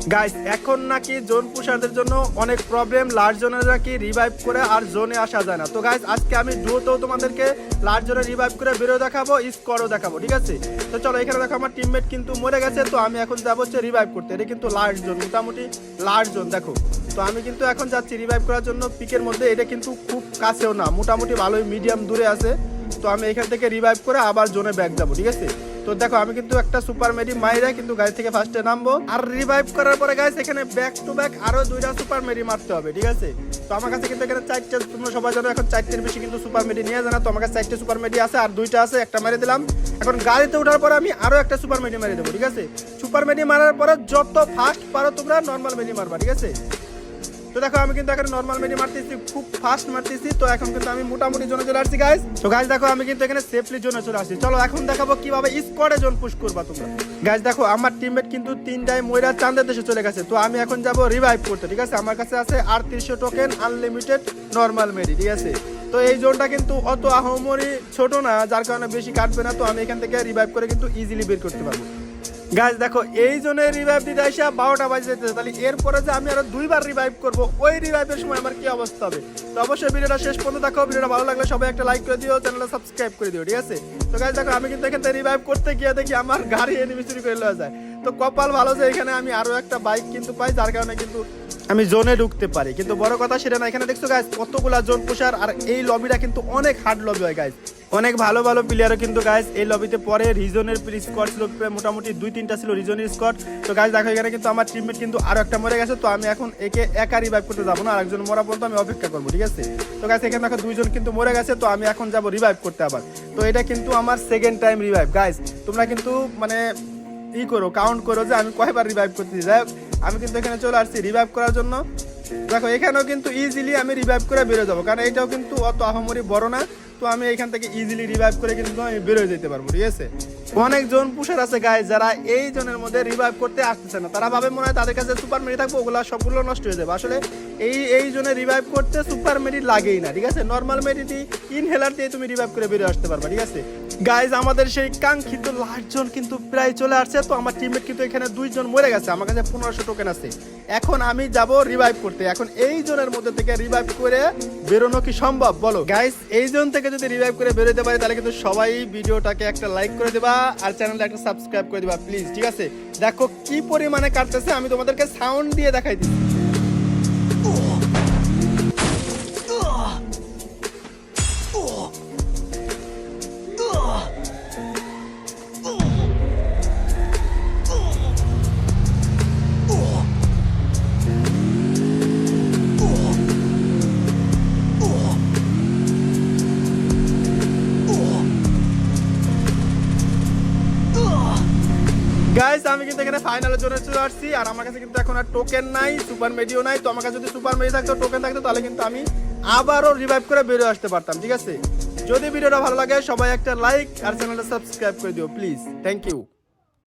Guys এখন নাকি zone পুশারদের জন্য অনেক প্রবলেম, লার্জ জোনে নাকি রিভাইভ করে আর জোনে আসা যায় না। তো গাইস আজকে আমি ডুয়োতেও তোমাদেরকে লার্জ জোনে রিভাইভ করে বেরো দেখাবো, স্কোয়াডও দেখাবো, ঠিক আছে? তো চলো এখানে দেখো আমার টিমমেট কিন্তু মরে গেছে, তো আমি এখন যাবো হচ্ছে রিভাইভ করতে। এটা কিন্তু লার্জ জোন, মোটামুটি লার্জ জোন দেখো। তো আমি কিন্তু এখন যাচ্ছি রিভাইভ করার জন্য পিকের মধ্যে। এটা কিন্তু খুব কাছেও না, মোটামুটি ভালোই মিডিয়াম দূরে আছে। তো আমি এখান থেকে রিভাইভ করে আবার জোনে ব্যাক যাবো, ঠিক আছে? তো দেখো আমি কিন্তু একটা সুপার মেডি মাইরা কিন্তু গাড়ি থেকে ফার্স্টে নামবো, আর রিভাইভ করার পরে গাইস এখানে ব্যাক টু ব্যাক আরো 2টা সুপার মেডি মারতে হবে, ঠিক আছে? তো আমার কাছে কিন্তু এখানে 4টে, তোমরা সবাই জানো এখন 4টের বেশি কিন্তু সুপার মেডি নিয়ে যায় না। তো আমার কাছে 4টে সুপার মেডি আছে, আর 2টা আছে, একটা মেরে দিলাম। এখন গাড়িতে ওঠার পরে আমি আরো একটা সুপার মেডি মেরে দেবো, ঠিক আছে? সুপার মেডি মারার পরে যত ফাস্ট পারো তোমরা নর্মাল মেডি মারবা, ঠিক আছে? তো দেখো আমি কিন্তু এখানে নরমাল মেডি মারতেছি, খুব ফাস্ট মারতেছি। তো এখন কিন্তু আমি মোটামুটি জোনে চলে আসছি গাইস। তো গাইস দেখো আমি কিন্তু এখানে সেফলি জোনে চলে আসছি। চলো এখন দেখাবো কিভাবে স্কোয়াডে জোন পুশ করবা তোমরা। গাইস দেখো আমার টিমমেট কিন্তু 3টায় ময়রা চাঁদের দেশে চলে গেছে। তো আমি এখন যাব রিভাইভ করতে, ঠিক আছে? আমার কাছে আছে 3800 টোকেন আনলিমিটেড নরমাল মেডি, ঠিক আছে? তো এই জোনটা কিন্তু অত আহামরি ছোট না, যার কারণে বেশি কাটবে না। তো আমি এখান থেকে রিভাইভ করে কিন্তু ইজিলি বের করতে পারবো। গাইস দেখো এই জন্য রিভাইভ দিতে আসা 12টা বাজে যেতেছে, তাহলে এরপরে যে আমি আরো 2বার রিভাইভ করবো, ওই রিভাইভের সময় আমার কি অবস্থা হবে? তো অবশ্যই ভিডিওটা শেষ পর্যন্ত দেখো। ভিডিওটা ভালো লাগলে সবাই একটা লাইক করে দিও, চ্যানেলটা সাবস্ক্রাইব করে দিও, ঠিক আছে? তো গাইস দেখো আমি কিন্তু এখান থেকে রিভাইভ করতে গিয়ে দেখি আমার গাড়ি এনিমি চুরি করে লয়ে যায়। তো কপাল ভালো যে এখানে আমি আরো একটা বাইক কিন্তু পাই, যার কারণে কিন্তু আমি জোনে ঢুকতে পারি। কিন্তু বড় কথা সেটা না, এখানে দেখছো গাইস কতগুলা জোন পুশার, আর এই লবিটা কিন্তু অনেক হার্ড লবি হয় গাইস। অনেক ভালো ভালো প্লেয়ারও কিন্তু গাইস এই লবিতে পরে। রিজনের স্কোয়াড ছিল মোটামুটি 2-3টা ছিল রিজনের স্কোয়াড। তো গাইস দেখো এখানে কিন্তু আমার টিমমেট কিন্তু আরো একটা মরে গেছে। তো আমি এখন একে একা রিভাইভ করতে যাবো না, আরেকজন মরা পর্যন্ত আমি অপেক্ষা করবো, ঠিক আছে? তো গাইস এখানে দেখো 2জন কিন্তু মরে গেছে। তো আমি এখন যাবো রিভাইভ করতে আবার। তো এটা কিন্তু আমার সেকেন্ড টাইম রিভাইভ গাইস। তোমরা কিন্তু মানে করো, কাউন্ট করো যে আমি কয়বার রিভাইভ করতেছি। যাই হোক আমি কিন্তু এখানে চলে আসছি রিভাইভ করার জন্য। দেখো এখানেও কিন্তু ইজিলি আমি রিভাইভ করে বেরো যাবো, কারণ এটাও কিন্তু অত আহামরি বড় না। তো আমি এখান থেকে ইজিলি রিভাইভ করে কিন্তু আমি বেরোয় যেতে পারবো, ঠিক আছে? অনেক জন পুষার আছে গাইস যারা এই জনের মধ্যে রিভাইভ করতে আসতেছে না। তারা ভাবে মনে হয় তাদের কাছে সুপার মেডি থাকবে, ওগুলা সবগুলো নষ্ট হয়ে যাবে। আসলে এই জন্য রিভাইভ করতে সুপার মেডি লাগেই না, ঠিক আছে? নর্মাল মেডি দিয়ে ইনহেলার দিয়ে তুমি রিভাইভ করে বেরিয়ে আসতে পারবা, ঠিক আছে? গাইজ আমাদের সেই কাঙ্ক্ষিত লাস্ট জন কিন্তু প্রায় চলে আসছে। তো আমার টিমমেট কিন্তু এখানে 2জন মরে গেছে, আমার কাছে 1500 টোকেন আছে। এখন আমি যাব রিভাইভ করতে। এখন এই জোনের মধ্যে থেকে রিভাইভ করে বেরোনো কি সম্ভব বলো গাইস? এই জোন থেকে যদি রিভাইভ করে বেরোতে পারি তাহলে কিন্তু সবাই ভিডিওটাকে একটা লাইক করে দেবা, আর চ্যানেলটা একটা সাবস্ক্রাইব করে দিবা প্লিজ, ঠিক আছে? দেখো কি পরিমাণে কাটতেছে, আমি তোমাদেরকে সাউন্ড দিয়ে দেখাই দিই। গাইস আমি কিন্তু এখানে ফাইনালের জন্য চলে আসছি, আর আমার কাছে কিন্তু এখন আর টোকেন নাই, সুপার মেডিও নাই। তো আমার কাছে যদি সুপার মেডি থাকতো, টোকেন থাকতো, তাহলে কিন্তু আমি আবারও রিভাইভ করে বেরিয়ে আসতে পারতাম, ঠিক আছে? যদি ভিডিওটা ভালো লাগে সবাই একটা লাইক আর চ্যানেলটা সাবস্ক্রাইব করে দিও প্লিজ, থ্যাংক ইউ।